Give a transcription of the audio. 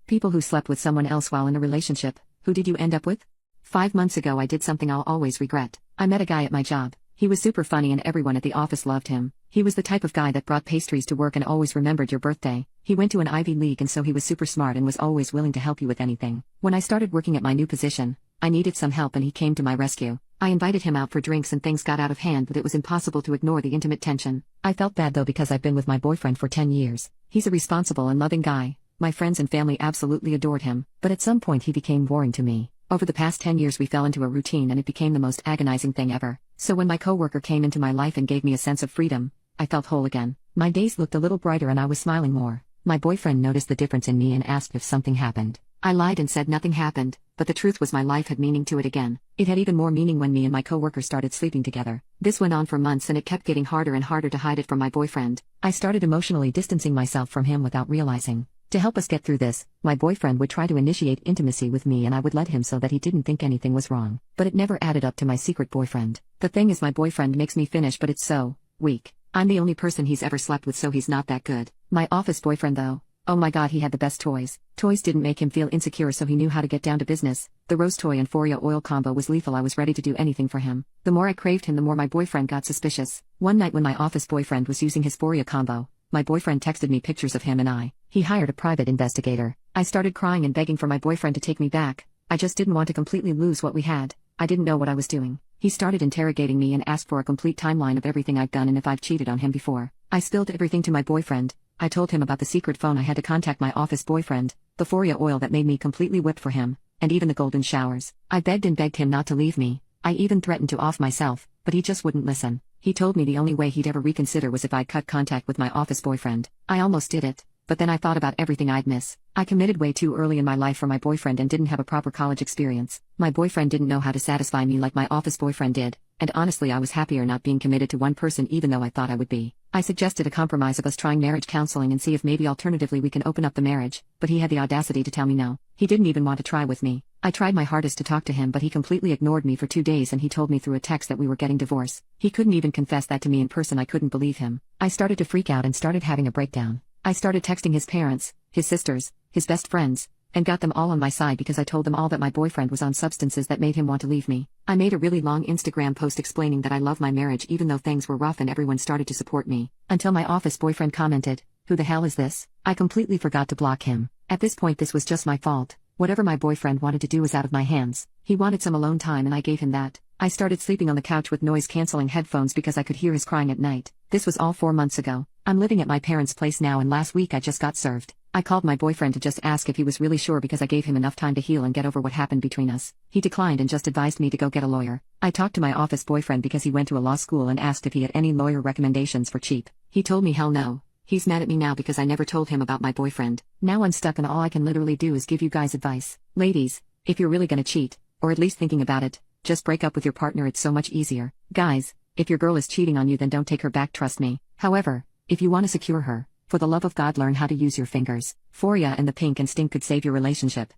People who slept with someone else while in a relationship. Who did you end up with? 5 months ago I did something I'll always regret. I met a guy at my job. He was super funny and everyone at the office loved him. He was the type of guy that brought pastries to work and always remembered your birthday. He went to an Ivy League and so he was super smart and was always willing to help you with anything. When I started working at my new position, I needed some help and he came to my rescue. I invited him out for drinks and things got out of hand, but it was impossible to ignore the intimate tension. I felt bad though because I've been with my boyfriend for 10 years. He's a responsible and loving guy. My friends and family absolutely adored him, but at some point he became boring to me. Over the past 10 years we fell into a routine and it became the most agonizing thing ever. So when my coworker came into my life and gave me a sense of freedom, I felt whole again. My days looked a little brighter and I was smiling more. My boyfriend noticed the difference in me and asked if something happened. I lied and said nothing happened, but the truth was my life had meaning to it again. It had even more meaning when me and my coworker started sleeping together. This went on for months and it kept getting harder and harder to hide it from my boyfriend. I started emotionally distancing myself from him without realizing. To help us get through this, my boyfriend would try to initiate intimacy with me and I would let him so that he didn't think anything was wrong. But it never added up to my secret boyfriend. The thing is my boyfriend makes me finish but it's so weak. I'm the only person he's ever slept with so he's not that good. My office boyfriend though. Oh my god, he had the best toys. Toys didn't make him feel insecure so he knew how to get down to business. The rose toy and Foria oil combo was lethal. I was ready to do anything for him. The more I craved him the more my boyfriend got suspicious. One night when my office boyfriend was using his Foria combo, my boyfriend texted me pictures of him and he hired a private investigator. I started crying and begging for my boyfriend to take me back. I just didn't want to completely lose what we had. I didn't know what I was doing. He started interrogating me and asked for a complete timeline of everything I've done and if I've cheated on him before. I spilled everything to my boyfriend. I told him about the secret phone I had to contact my office boyfriend, the Foria oil that made me completely whipped for him, and even the golden showers. I begged and begged him not to leave me. I even threatened to off myself, but he just wouldn't listen. He told me the only way he'd ever reconsider was if I'd cut contact with my office boyfriend. I almost did it, but then I thought about everything I'd miss. I committed way too early in my life for my boyfriend and didn't have a proper college experience. My boyfriend didn't know how to satisfy me like my office boyfriend did, and honestly I was happier not being committed to one person even though I thought I would be. I suggested a compromise of us trying marriage counseling and see if maybe alternatively we can open up the marriage, but he had the audacity to tell me no. He didn't even want to try with me. I tried my hardest to talk to him but he completely ignored me for 2 days and he told me through a text that we were getting divorced. He couldn't even confess that to me in person. I couldn't believe him. I started to freak out and started having a breakdown. I started texting his parents, his sisters, his best friends, and got them all on my side because I told them all that my boyfriend was on substances that made him want to leave me. I made a really long Instagram post explaining that I love my marriage even though things were rough and everyone started to support me. Until my office boyfriend commented, "Who the hell is this?" I completely forgot to block him. At this point this was just my fault. Whatever my boyfriend wanted to do was out of my hands. He wanted some alone time and I gave him that. I started sleeping on the couch with noise-canceling headphones because I could hear his crying at night. This was all 4 months ago. I'm living at my parents' place now and last week I just got served. I called my boyfriend to just ask if he was really sure because I gave him enough time to heal and get over what happened between us. He declined and just advised me to go get a lawyer. I talked to my office boyfriend because he went to a law school and asked if he had any lawyer recommendations for cheap. He told me hell no. He's mad at me now because I never told him about my boyfriend. Now I'm stuck and all I can literally do is give you guys advice. Ladies, if you're really gonna cheat, or at least thinking about it, just break up with your partner. It's so much easier. Guys, if your girl is cheating on you then don't take her back, trust me. However, if you want to secure her, for the love of God learn how to use your fingers. Foria and the pink and stink could save your relationship.